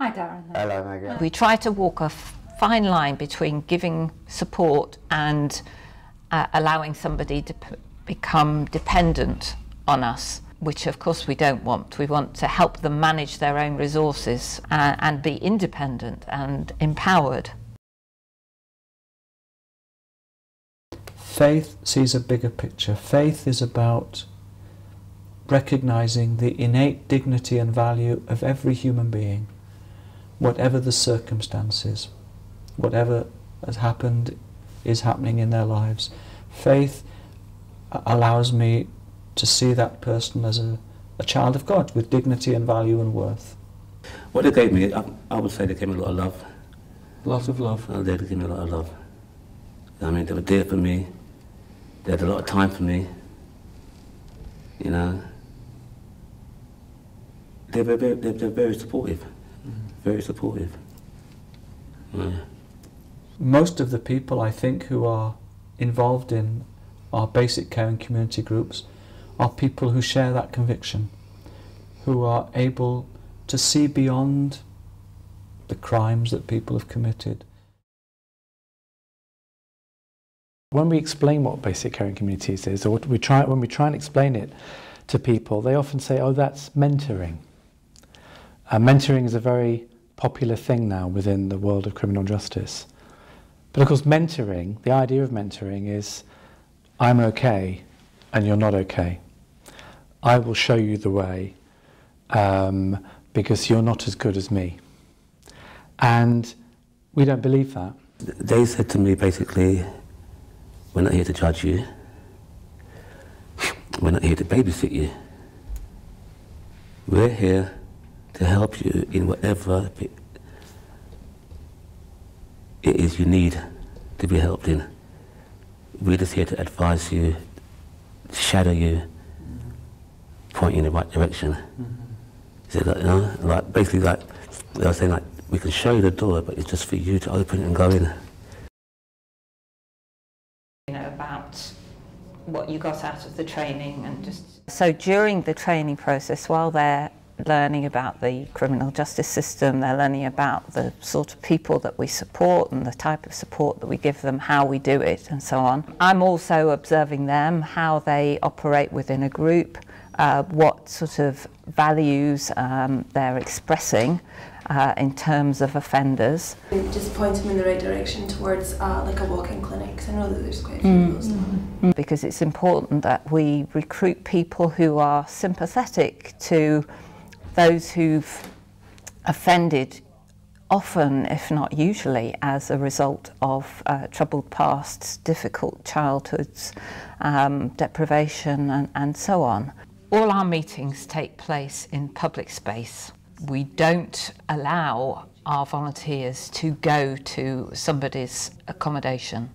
Hi Darren. Hello Maggie. We try to walk a fine line between giving support and allowing somebody to become dependent on us, which of course we don't want. We want to help them manage their own resources and be independent and empowered. Faith sees a bigger picture. Faith is about recognizing the innate dignity and value of every human being, whatever the circumstances, whatever has happened, is happening in their lives. Faith allows me to see that person as a child of God with dignity and value and worth. What they gave me, I would say they gave me a lot of love. A lot of love. Oh, they gave me a lot of love. I mean, they were there for me. They had a lot of time for me. You know. They're very supportive. Very supportive. Yeah. Most of the people, I think, who are involved in our basic care and community groups are people who share that conviction, who are able to see beyond the crimes that people have committed. When we explain what basic care and communities is, or when we try and explain it to people, they often say, oh, that's mentoring. Mentoring is a very popular thing now within the world of criminal justice. But of course mentoring, the idea of mentoring is, I'm okay and you're not okay. I will show you the way because you're not as good as me. And we don't believe that. They said to me basically, we're not here to judge you. We're not here to babysit you. We're here to help you in whatever it is you need to be helped in. We're just here to advise you, shadow you, point you in the right direction. So like, you know, like basically like I was saying, like we can show you the door, but it's just for you to open it and go in. You know, about what you got out of the training and just... So during the training process, while they're learning about the criminal justice system, they're learning about the sort of people that we support and the type of support that we give them, how we do it and so on. I'm also observing them, how they operate within a group, what sort of values they're expressing in terms of offenders. Just point them in the right direction towards like a walk-in clinic, because I know that there's quite a few of those. Because it's important that we recruit people who are sympathetic to those who've offended, often, if not usually, as a result of troubled pasts, difficult childhoods, deprivation and so on. All our meetings take place in public space. We don't allow our volunteers to go to somebody's accommodation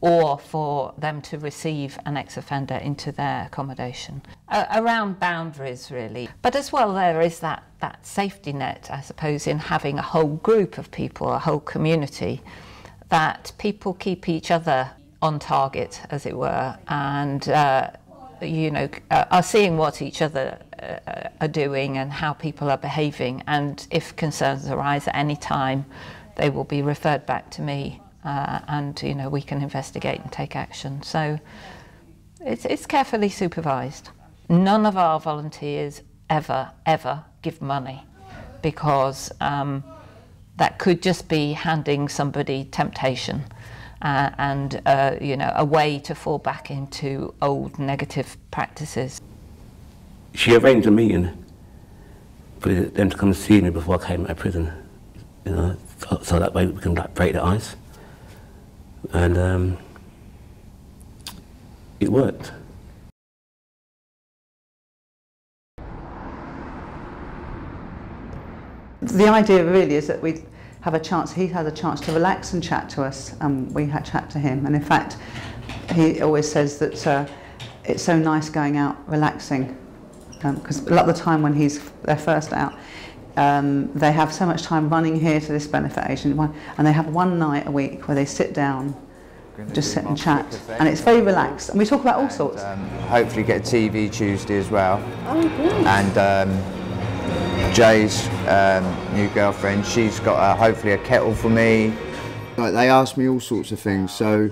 or for them to receive an ex-offender into their accommodation. Around boundaries, really. But as well, there is that safety net, I suppose, in having a whole group of people, a whole community, that people keep each other on target, as it were, and you know, are seeing what each other are doing and how people are behaving, and if concerns arise at any time, they will be referred back to me, and you know, we can investigate and take action. So it's carefully supervised. None of our volunteers ever give money, because that could just be handing somebody temptation. And you know, a way to fall back into old negative practices. She arranged a meeting for them to come and see me before I came out of prison, you know, so that way we can like break the ice, and it worked. The idea really is that we have a chance, he had a chance to relax and chat to us, and we had chat to him. And in fact, he always says that it's so nice going out relaxing, because a lot of the time when they're first out, they have so much time running here to this benefit agent, and they have one night a week where they sit down, just sit and chat, and it's very relaxed, and we talk about all sorts. Hopefully get a TV Tuesday as well, and Jay's new girlfriend, she's got hopefully a kettle for me. Like, they ask me all sorts of things, so,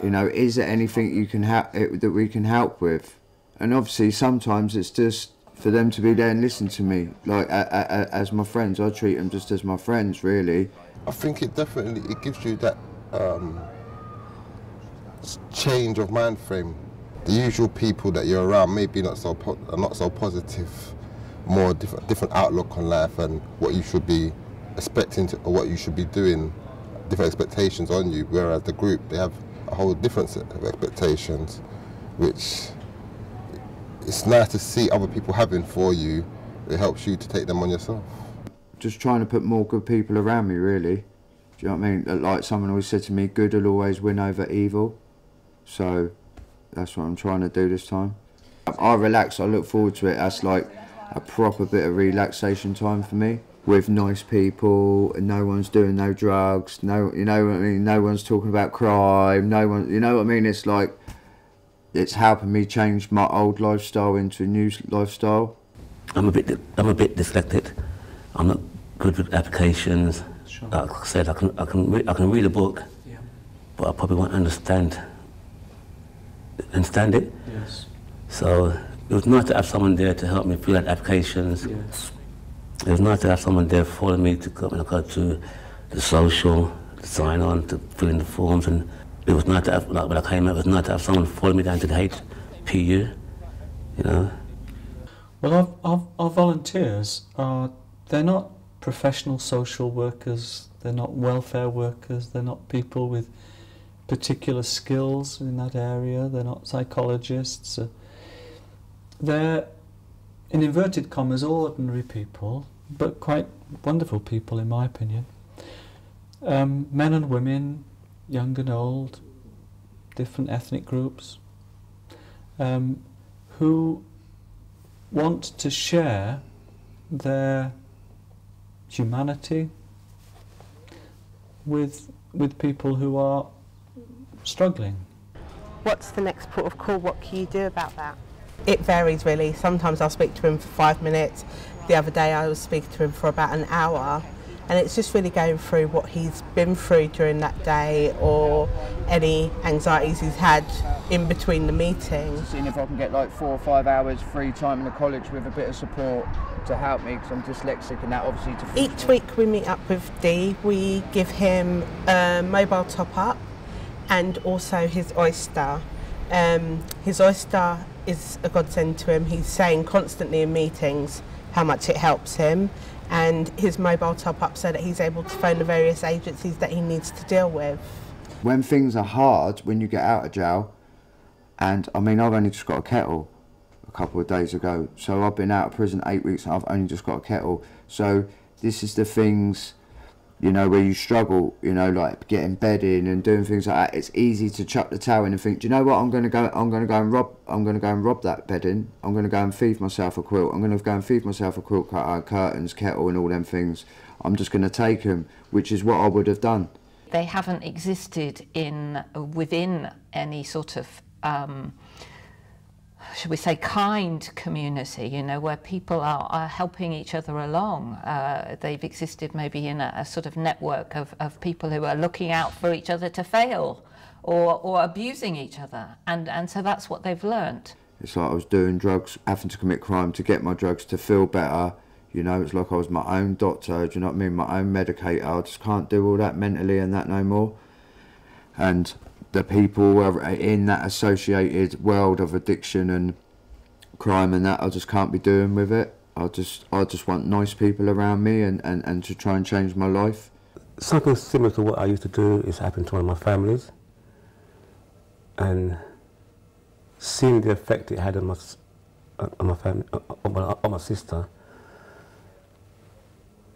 you know, is there anything you can that we can help with? And obviously sometimes it's just for them to be there and listen to me, like as my friends. I treat them just as my friends, really. I think it gives you that change of mind frame. The usual people that you're around maybe not so positive, more different outlook on life and what you should be expecting or what you should be doing, different expectations on you, whereas the group, they have a whole different set of expectations, which it's nice to see other people having for you. It helps you to take them on yourself. Just trying to put more good people around me, really. Do you know what I mean? Like someone always said to me, good will always win over evil. So that's what I'm trying to do this time. I relax, I look forward to it. That's like a proper bit of relaxation time for me. With nice people, and no one's doing no drugs, no, you know what I mean, no one's talking about crime, no one, you know what I mean? It's like, it's helping me change my old lifestyle into a new lifestyle. I'm a bit dyslexic. I'm not good with applications. Sure. Like I said, I can read a book, Yeah. but I probably won't understand it. Yes. So it was nice to have someone there to help me fill out applications. Yes. It was nice to have someone there following me to go to the social, to sign on, to fill in the forms, and it was nice to have, like when I came out, it was nice to have someone follow me down to the HPU, you know. Well, our volunteers they're not professional social workers, they're not welfare workers, they're not people with particular skills in that area, they're not psychologists. They're, in inverted commas, ordinary people, but quite wonderful people in my opinion. Men and women, young and old, different ethnic groups, who want to share their humanity with people who are struggling. What's the next port of call? What can you do about that? It varies really. Sometimes I'll speak to him for 5 minutes. The other day I was speaking to him for about an hour, and it's just really going through what he's been through during that day or any anxieties he's had in between the meetings. Seeing if I can get like 4 or 5 hours free time in the college with a bit of support to help me, because I'm dyslexic, and that obviously to... Each week we meet up with Dee. We give him a mobile top-up and also his Oyster. His Oyster is a godsend to him. He's saying constantly in meetings how much it helps him, and his mobile top-up so that he's able to phone the various agencies that he needs to deal with. When things are hard, when you get out of jail, and I mean, I've only just got a kettle a couple of days ago, so I've been out of prison 8 weeks and I've only just got a kettle. So this is the things, you know, where you struggle, you know, like getting bedding and doing things like that. It's easy to chuck the towel in and think, do you know what, I'm going to go and rob that bedding. I'm going to go and feed myself a quilt. I'm going to go and feed myself a quilt cutter, curtains, kettle and all them things. I'm just going to take them, which is what I would have done. They haven't existed within any sort of should we say kind community, you know, where people are helping each other along. They've existed maybe in a sort of network of people who are looking out for each other to fail or abusing each other, and so that's what they've learnt. It's like I was doing drugs, having to commit crime to get my drugs to feel better. You know, it's like I was my own doctor, do you know what I mean, my own medicator. I just can't do all that mentally and that no more. And the people in that associated world of addiction and crime and that, I just can't be doing with it. I just want nice people around me and to try and change my life. Something similar to what I used to do is happened to one of my families, and seeing the effect it had on my family, on my sister,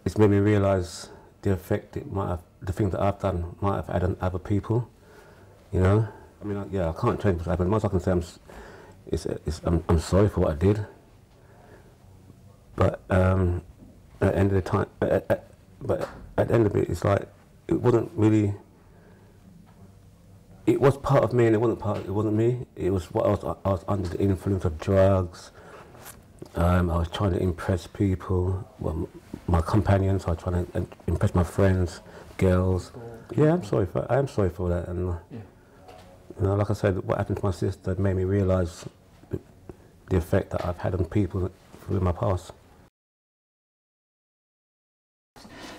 it's made me realise the effect it might have, the things that I've done might have had on other people. You know, I mean, yeah, I can't change what's happened. Most I can say I'm sorry for what I did. But at the end of the time, but at the end of it, it's like it wasn't really. It was part of me, and it wasn't me. It was what I was under the influence of drugs, I was trying to impress people, well, my companions. I was trying to impress my friends, girls. Yeah, I am sorry for that. And you know, like I said, what happened to my sister made me realise the effect that I've had on people through my past.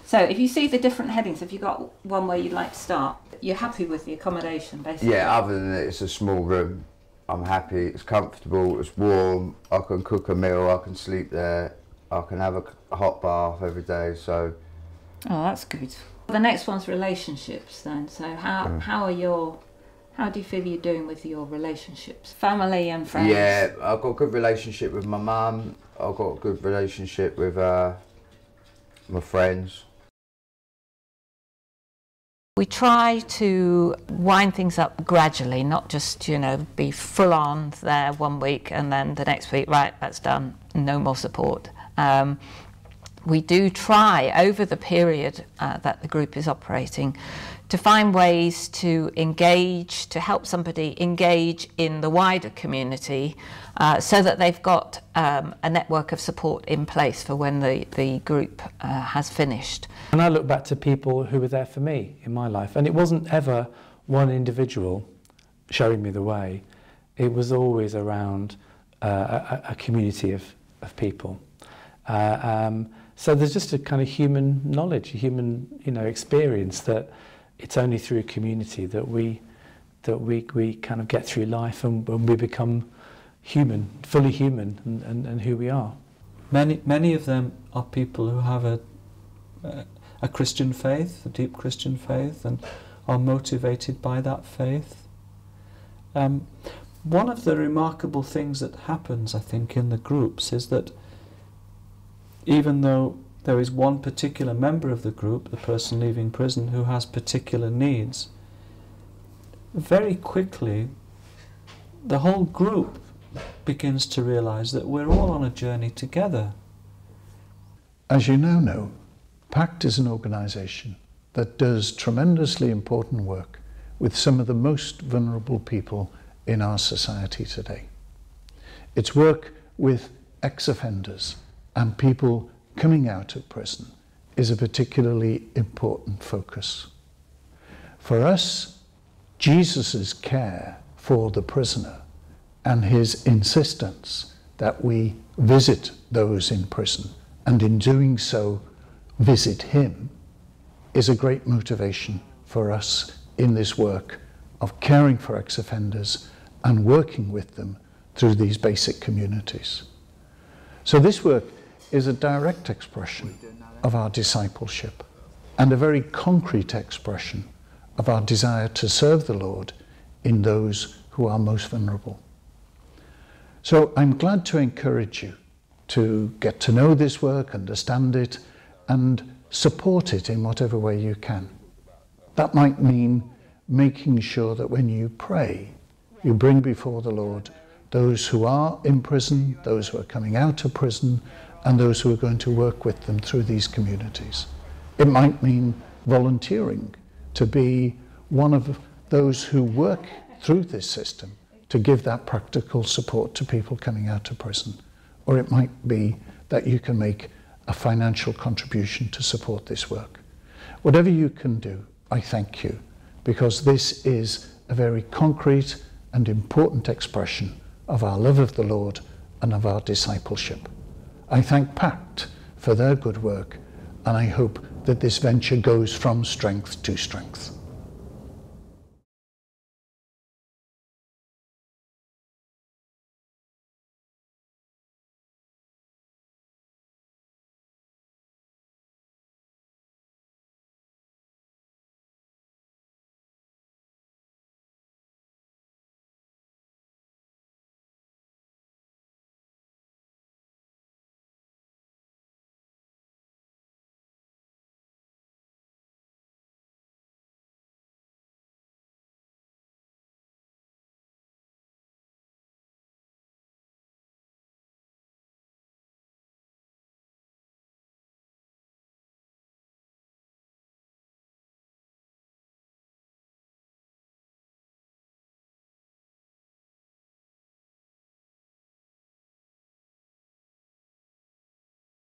So if you see the different headings, have you got one where you'd like to start? You're happy with the accommodation, basically? Yeah, other than it's a small room, I'm happy, it's comfortable, it's warm, I can cook a meal, I can sleep there, I can have a hot bath every day, so... Oh, that's good. The next one's relationships then. So how do you feel you're doing with your relationships? Family and friends? Yeah, I've got a good relationship with my mum, I've got a good relationship with my friends. We try to wind things up gradually, not just, you know, be full on there one week and then the next week, right, that's done, no more support. We do try over the period that the group is operating to find ways to engage, to help somebody engage in the wider community so that they've got a network of support in place for when the group has finished. And I look back to people who were there for me in my life, and it wasn't ever one individual showing me the way. It was always around a community of people. So there's just a kind of human knowledge, a human, you know, experience that it's only through community that we kind of get through life and we become human, fully human, and who we are. Many of them are people who have a Christian faith, a deep Christian faith, and are motivated by that faith. One of the remarkable things that happens, I think, in the groups is that even though there is one particular member of the group, the person leaving prison, who has particular needs, very quickly the whole group begins to realise that we're all on a journey together. As you now know, Pact is an organisation that does tremendously important work with some of the most vulnerable people in our society today. Its work with ex-offenders and people coming out of prison is a particularly important focus. For us, Jesus' care for the prisoner and his insistence that we visit those in prison and in doing so visit him is a great motivation for us in this work of caring for ex-offenders and working with them through these basic communities. So this work is a direct expression of our discipleship and a very concrete expression of our desire to serve the Lord in those who are most vulnerable. So I'm glad to encourage you to get to know this work, understand it, and support it in whatever way you can. That might mean making sure that when you pray, you bring before the Lord those who are in prison, those who are coming out of prison, and those who are going to work with them through these communities. It might mean volunteering to be one of those who work through this system to give that practical support to people coming out of prison. Or it might be that you can make a financial contribution to support this work. Whatever you can do, I thank you, because this is a very concrete and important expression of our love of the Lord and of our discipleship. I thank Pact for their good work, and I hope that this venture goes from strength to strength.